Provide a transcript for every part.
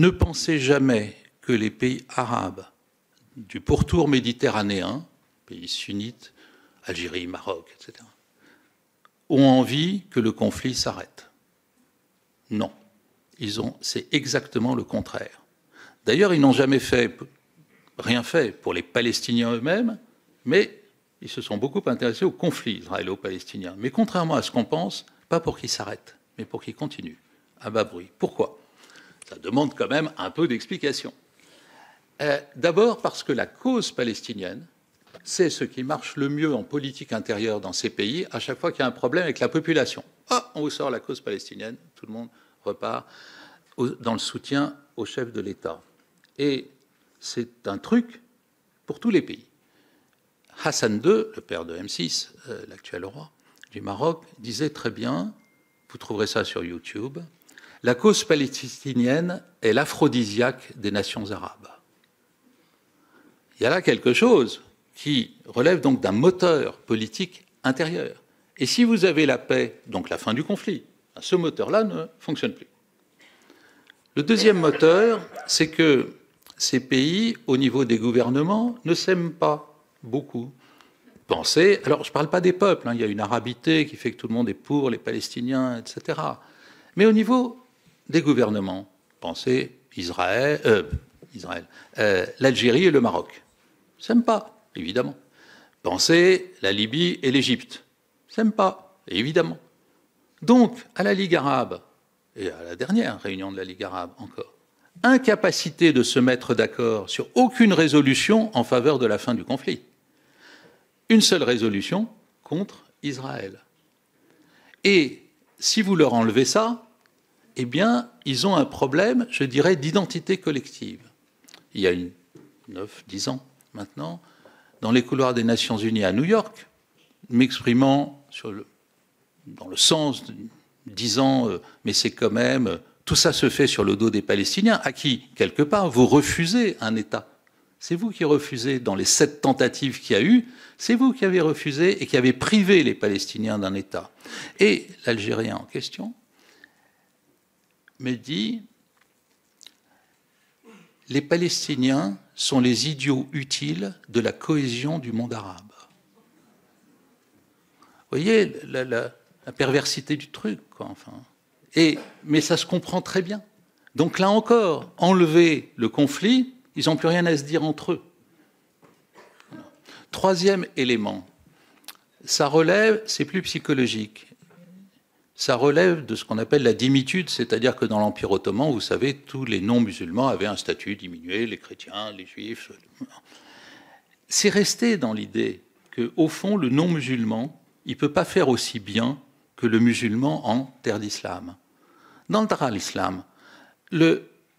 ne pensez jamais que les pays arabes du pourtour méditerranéen, pays sunnites, Algérie, Maroc, etc., ont envie que le conflit s'arrête. Non. C'est exactement le contraire. D'ailleurs, ils n'ont jamais rien fait pour les Palestiniens eux-mêmes, mais ils se sont beaucoup intéressés au conflit israélo-palestinien. Mais contrairement à ce qu'on pense, pas pour qu'il s'arrête, mais pour qu'il continue, à bas bruit. Pourquoi? Ça demande quand même un peu d'explication. D'abord parce que la cause palestinienne, c'est ce qui marche le mieux en politique intérieure dans ces pays à chaque fois qu'il y a un problème avec la population. Ah, on vous sort la cause palestinienne, tout le monde repart dans le soutien au chef de l'État. Et c'est un truc pour tous les pays. Hassan II, le père de M6, l'actuel roi du Maroc, disait très bien, vous trouverez ça sur YouTube, la cause palestinienne est l'aphrodisiaque des nations arabes. Il y a là quelque chose qui relève donc d'un moteur politique intérieur. Et si vous avez la paix, donc la fin du conflit, ce moteur-là ne fonctionne plus. Le deuxième moteur, c'est que ces pays, au niveau des gouvernements, ne s'aiment pas beaucoup. Pensez, alors je ne parle pas des peuples, il y a une arabité qui fait que tout le monde est pour les Palestiniens, etc. Mais au niveau des gouvernements, pensez l'Algérie et le Maroc. Ils ne s'aiment pas, évidemment. Pensez la Libye et l'Égypte. Ils ne s'aiment pas, évidemment. Donc, à la Ligue arabe, et à la dernière réunion de la Ligue arabe encore, incapacité de se mettre d'accord sur aucune résolution en faveur de la fin du conflit. Une seule résolution contre Israël. Et si vous leur enlevez ça, eh bien, ils ont un problème, je dirais, d'identité collective. Il y a 9-10 ans maintenant, dans les couloirs des Nations Unies à New York, m'exprimant dans le sens, disant mais c'est quand même, tout ça se fait sur le dos des Palestiniens, à qui, quelque part, vous refusez un État. C'est vous qui refusez, dans les 7 tentatives qu'il y a eu, c'est vous qui avez refusé et qui avez privé les Palestiniens d'un État. Et l'Algérien en question me dit « Les Palestiniens sont les idiots utiles de la cohésion du monde arabe. » Vous voyez la perversité du truc, quoi, enfin. Mais ça se comprend très bien. Donc là encore, enlever le conflit, ils n'ont plus rien à se dire entre eux. Troisième élément, ça relève, c'est plus psychologique, ça relève de ce qu'on appelle la dimitude, c'est-à-dire que dans l'Empire ottoman, vous savez, tous les non-musulmans avaient un statut diminué, les chrétiens, les juifs. C'est resté dans l'idée qu'au fond, le non-musulman, il ne peut pas faire aussi bien que le musulman en terre d'islam. Dans le Dar al-Islam,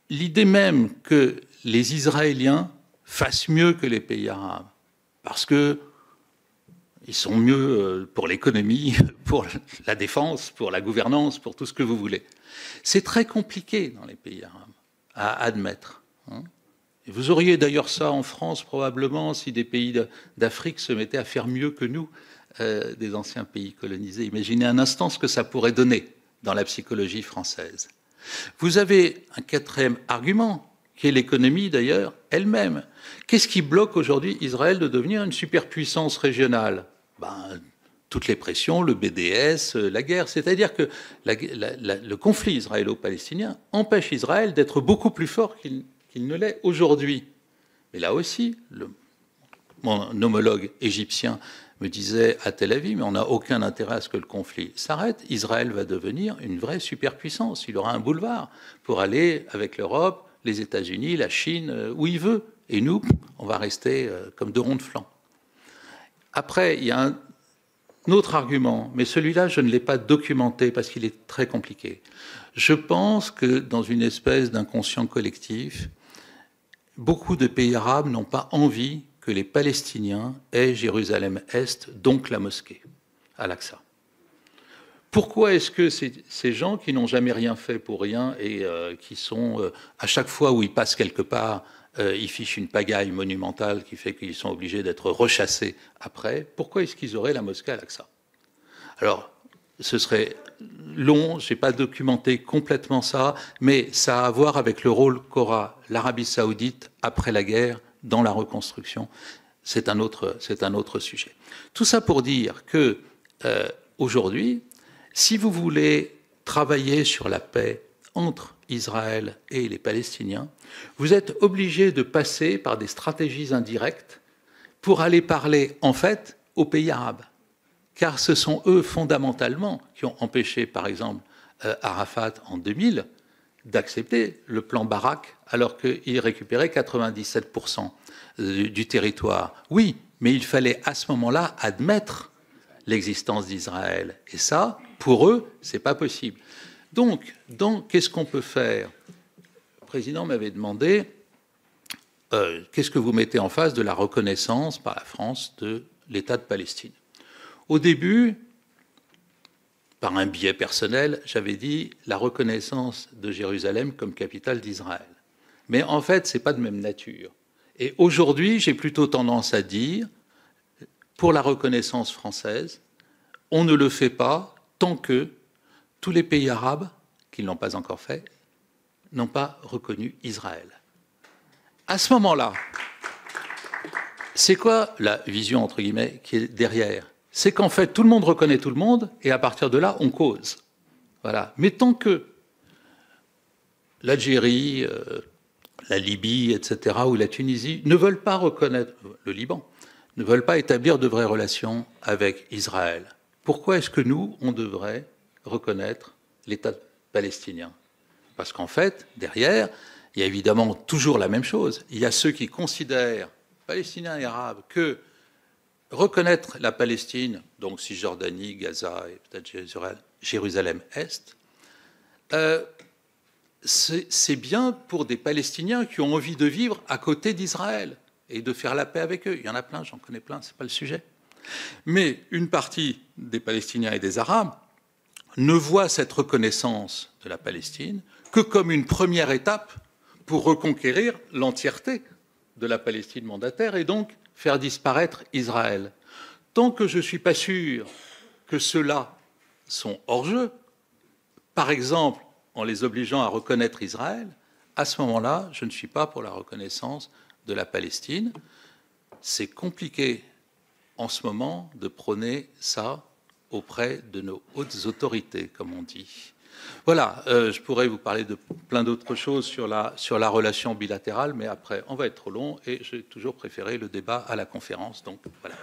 l'idée même que les Israéliens fassent mieux que les pays arabes, parce qu'ils sont mieux pour l'économie, pour la défense, pour la gouvernance, pour tout ce que vous voulez. C'est très compliqué dans les pays arabes à admettre. Et vous auriez d'ailleurs ça en France probablement si des pays d'Afrique se mettaient à faire mieux que nous, des anciens pays colonisés. Imaginez un instant ce que ça pourrait donner dans la psychologie française. Vous avez un quatrième argument, qui est l'économie d'ailleurs elle-même. Qu'est-ce qui bloque aujourd'hui Israël de devenir une superpuissance régionale? Toutes les pressions, le BDS, la guerre. C'est-à-dire que le conflit israélo-palestinien empêche Israël d'être beaucoup plus fort qu'il ne l'est aujourd'hui. Mais là aussi, mon homologue égyptien me disait à Tel Aviv, mais on n'a aucun intérêt à ce que le conflit s'arrête. Israël va devenir une vraie superpuissance. Il aura un boulevard pour aller avec l'Europe, les États-Unis, la Chine, où il veut. Et nous, on va rester comme deux ronds de flanc. Après, il y a un autre argument, mais celui-là, je ne l'ai pas documenté parce qu'il est très compliqué. Je pense que dans une espèce d'inconscient collectif, beaucoup de pays arabes n'ont pas envie que les Palestiniens aient Jérusalem-Est, donc la mosquée, Al-Aqsa. Pourquoi est-ce que ces gens qui n'ont jamais rien fait pour rien et qui sont, à chaque fois où ils passent quelque part, ils fichent une pagaille monumentale qui fait qu'ils sont obligés d'être rechassés après, pourquoi est-ce qu'ils auraient la mosquée Al-Aqsa? Alors, ce serait long, je n'ai pas documenté complètement ça, mais ça a à voir avec le rôle qu'aura l'Arabie saoudite après la guerre dans la reconstruction. C'est un autre sujet. Tout ça pour dire que aujourd'hui, si vous voulez travailler sur la paix entre Israël et les Palestiniens, vous êtes obligé de passer par des stratégies indirectes pour aller parler, en fait, aux pays arabes. Car ce sont eux, fondamentalement, qui ont empêché, par exemple, Arafat en 2000 d'accepter le plan Barak, alors qu'il récupérait 97% du territoire. Oui, mais il fallait à ce moment-là admettre l'existence d'Israël. Et ça, pour eux, c'est pas possible. Donc, qu'est-ce qu'on peut faire? Le président m'avait demandé qu'est-ce que vous mettez en face de la reconnaissance par la France de l'État de Palestine. Au début, par un biais personnel, j'avais dit la reconnaissance de Jérusalem comme capitale d'Israël. Mais en fait, ce n'est pas de même nature. Et aujourd'hui, j'ai plutôt tendance à dire, pour la reconnaissance française, on ne le fait pas tant que tous les pays arabes, qui ne l'ont pas encore fait, n'ont pas reconnu Israël. À ce moment-là, c'est quoi la vision, entre guillemets, qui est derrière? C'est qu'en fait, tout le monde reconnaît tout le monde, et à partir de là, on cause. Voilà. Mais tant que l'Algérie, la Libye, etc., ou la Tunisie ne veulent pas reconnaître, le Liban, ne veulent pas établir de vraies relations avec Israël, pourquoi est-ce que nous, on devrait reconnaître l'État palestinien? Parce qu'en fait, derrière, il y a évidemment toujours la même chose. Il y a ceux qui considèrent, palestiniens et arabes, que reconnaître la Palestine, donc Cisjordanie, Gaza et peut-être Jérusalem-Est, c'est bien pour des Palestiniens qui ont envie de vivre à côté d'Israël et de faire la paix avec eux. Il y en a plein, j'en connais plein, ce n'est pas le sujet. Mais une partie des Palestiniens et des Arabes ne voit cette reconnaissance de la Palestine que comme une première étape pour reconquérir l'entièreté de la Palestine mandataire et donc faire disparaître Israël. Tant que je ne suis pas sûr que ceux-là sont hors jeu, par exemple en les obligeant à reconnaître Israël, à ce moment-là, je ne suis pas pour la reconnaissance de la Palestine. C'est compliqué en ce moment de prôner ça auprès de nos hautes autorités, comme on dit. Voilà, je pourrais vous parler de plein d'autres choses sur la relation bilatérale, mais après, on va être trop long et j'ai toujours préféré le débat à la conférence. Donc, voilà.